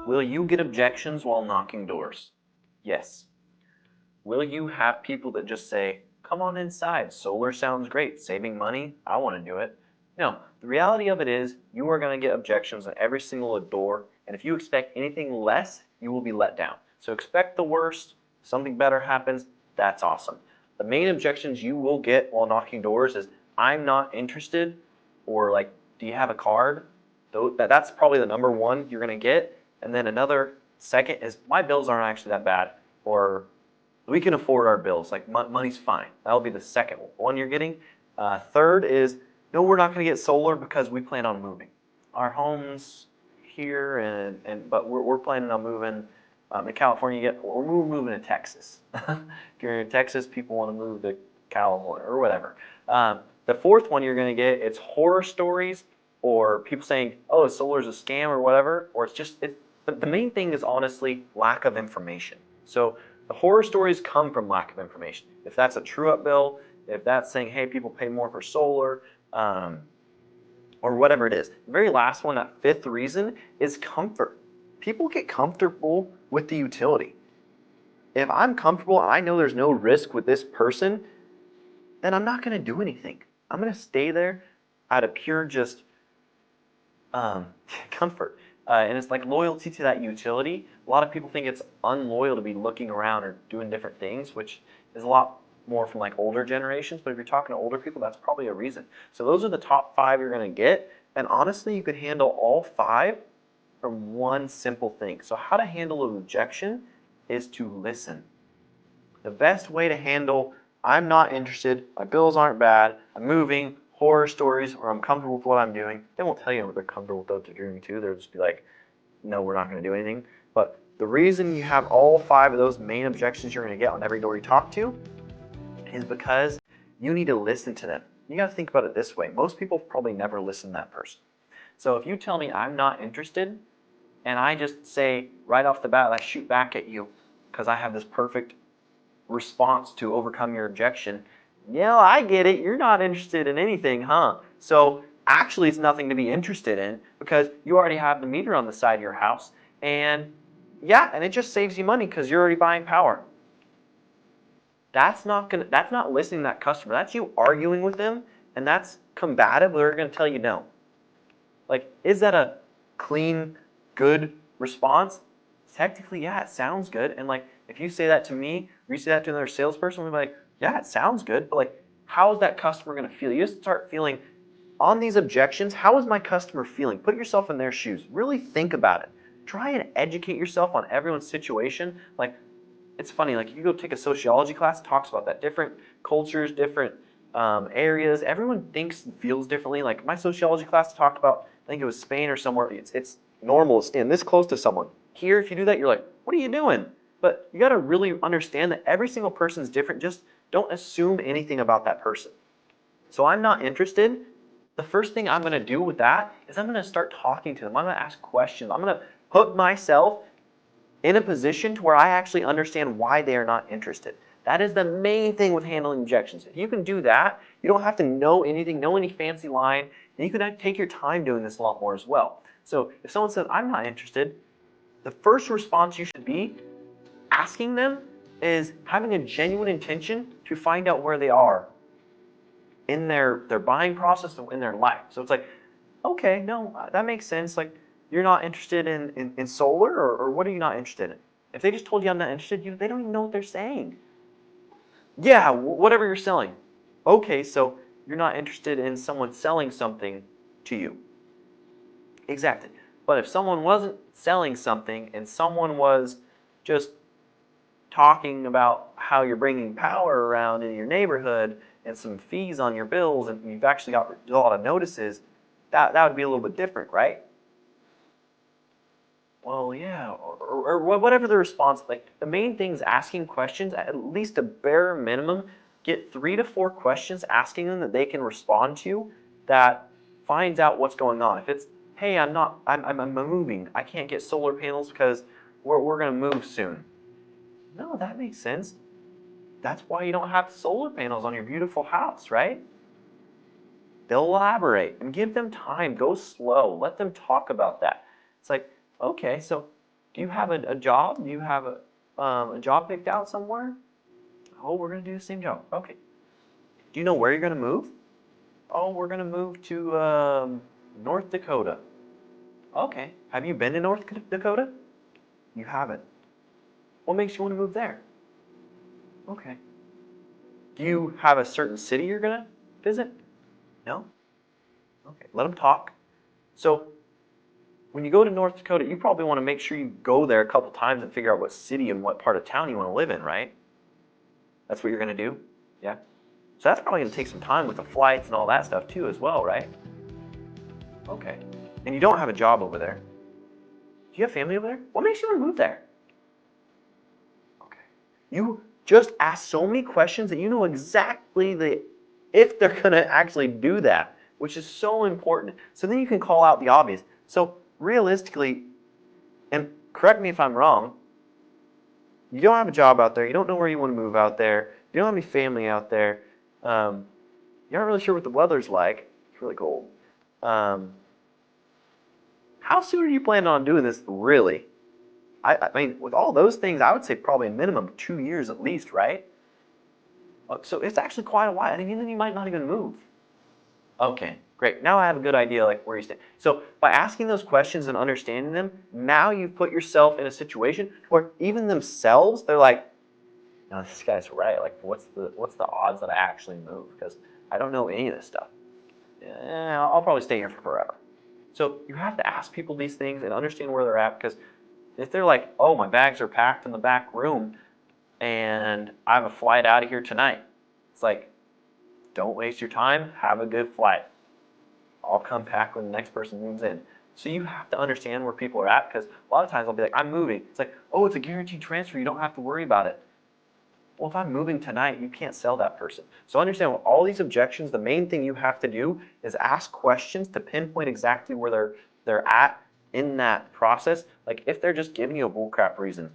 Will you get objections while knocking doors? Yes. Will you have people that just say, come on inside, solar sounds great, saving money, I want to do it? No, the reality of it is you are going to get objections on every single door, and if you expect anything less, you will be let down. So expect the worst, something better happens, that's awesome. The main objections you will get while knocking doors is, I'm not interested, or like, do you have a card? That's probably the number one you're going to get. And then another second is, my bills aren't actually that bad, or we can afford our bills. Like money's fine. That'll be the second one you're getting. Third is, no, we're not going to get solar because we plan on moving. Our home's here, but we're planning on moving. In California, we're moving to Texas. If you're in Texas, people want to move to California or whatever. The fourth one you're going to get, it's horror stories or people saying, oh, solar's a scam or whatever, or but the main thing is honestly lack of information. So the horror stories come from lack of information. If that's a true-up bill, if that's saying, hey, people pay more for solar, or whatever it is. The very last one, that fifth reason, is comfort. People get comfortable with the utility. If I'm comfortable and I know there's no risk with this person, then I'm not going to do anything. I'm going to stay there out of pure just comfort. And it's like loyalty to that utility. A lot of people think it's unloyal to be looking around or doing different things, which is a lot more from like older generations. But if you're talking to older people, that's probably a reason. So those are the top 5 you're going to get. And honestly, you could handle all 5 from one simple thing. So how to handle a rejection is to listen. The best way to handle, I'm not interested, my bills aren't bad, I'm moving, horror stories, or I'm comfortable with what I'm doing. They won't tell you what they're comfortable with what they're doing too. They'll just be like, no, we're not going to do anything. But the reason you have all 5 of those main objections you're going to get on every door you talk to is because you need to listen to them. You got to think about it this way. Most people probably never listen to that person. So if you tell me I'm not interested, and I just say right off the bat, I shoot back at you because I have this perfect response to overcome your objection. Yeah, I get it. You're not interested in anything, huh? So actually it's nothing to be interested in because you already have the meter on the side of your house. And yeah, and it just saves you money because you're already buying power. That's not listening to that customer. That's you arguing with them, and that's combative. They're going to tell you no. Like, is that a clean, good response? Technically, yeah, it sounds good. And like, if you say that to me, or you say that to another salesperson, we'll be like, yeah, it sounds good. But like, how is that customer going to feel? You just start feeling on these objections. How is my customer feeling? Put yourself in their shoes. Really think about it. Try and educate yourself on everyone's situation. Like, it's funny. Like, you go take a sociology class, it talks about that. Different cultures, different areas. Everyone thinks and feels differently. Like my sociology class talked about, I think it was Spain or somewhere. It's normal to stand this close to someone. Here, if you do that, you're like, what are you doing? But you got to really understand that every single person is different. Just don't assume anything about that person. So I'm not interested. The first thing I'm going to do with that is I'm going to start talking to them. I'm going to ask questions. I'm going to put myself in a position to where I actually understand why they are not interested. That is the main thing with handling objections. If you can do that, you don't have to know anything, know any fancy line, and you can take your time doing this a lot more as well. So if someone says, I'm not interested, the first response you should be asking them is having a genuine intention to find out where they are in their buying process and in their life. So it's like, okay, no, that makes sense. Like, you're not interested in solar, or what are you not interested in? If they just told you I'm not interested, they don't even know what they're saying. Yeah, whatever you're selling. Okay, so you're not interested in someone selling something to you. Exactly. But if someone wasn't selling something and someone was just talking about how you're bringing power around in your neighborhood and some fees on your bills and you've actually got a lot of notices, that would be a little bit different, right? Well, yeah, or whatever the response. Like, the main thing is asking questions, at least a bare minimum. Get 3 to 4 questions asking them that they can respond to that finds out what's going on. If it's, hey, I'm moving. I can't get solar panels because we're going to move soon. No, that makes sense. That's why you don't have solar panels on your beautiful house, right? They'll elaborate and give them time. Go slow. Let them talk about that. It's like, okay, so Do you have a job? Do you have a job picked out somewhere? Oh, we're going to do the same job. Okay. Do you know where you're going to move? Oh, we're going to move to North Dakota. Okay. Have you been to North Dakota? You haven't. What makes you want to move there? Okay. Do you have a certain city you're going to visit? No? Okay. Let them talk. So, when you go to North Dakota, you probably want to make sure you go there a couple times and figure out what city and what part of town you want to live in, right? That's what you're going to do? Yeah? So that's probably going to take some time with the flights and all that stuff too as well, right? Okay. And you don't have a job over there. Do you have family over there? What makes you want to move there? Okay. You just ask so many questions that you know exactly if they're going to actually do that, which is so important. So then you can call out the obvious. So realistically, and correct me if I'm wrong, you don't have a job out there, you don't know where you want to move out there, you don't have any family out there, you aren't really sure what the weather's like, it's really cold. How soon are you planning on doing this, really? I mean, with all those things, I would say probably a minimum 2 years at least, right? So it's actually quite a while, and then you might not even move. Okay, great. Now I have a good idea like where you stand. So by asking those questions and understanding them, now you've put yourself in a situation where even themselves, they're like, no, this guy's right. Like, what's the odds that I actually move? Because I don't know any of this stuff. I'll probably stay here for forever. So you have to ask people these things and understand where they're at, because if they're like, oh, my bags are packed in the back room and I have a flight out of here tonight, it's like, don't waste your time. Have a good flight. I'll come back when the next person moves in. So you have to understand where people are at, because a lot of times I'll be like, I'm moving. It's like, oh, it's a guaranteed transfer. You don't have to worry about it. Well, if I'm moving tonight, you can't sell that person. So understand with all these objections, the main thing you have to do is ask questions to pinpoint exactly where they're at in that process. Like if they're just giving you a bullcrap reason,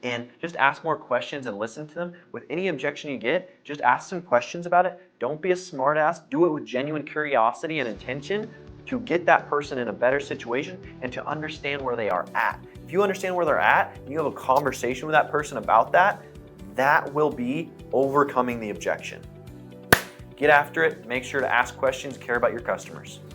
and just ask more questions and listen to them. With any objection you get, just ask some questions about it. Don't be a smartass. Do it with genuine curiosity and intention to get that person in a better situation and to understand where they are at. If you understand where they're at, you have a conversation with that person about that, that will be overcoming the objection. Get after it. Make sure to ask questions, care about your customers.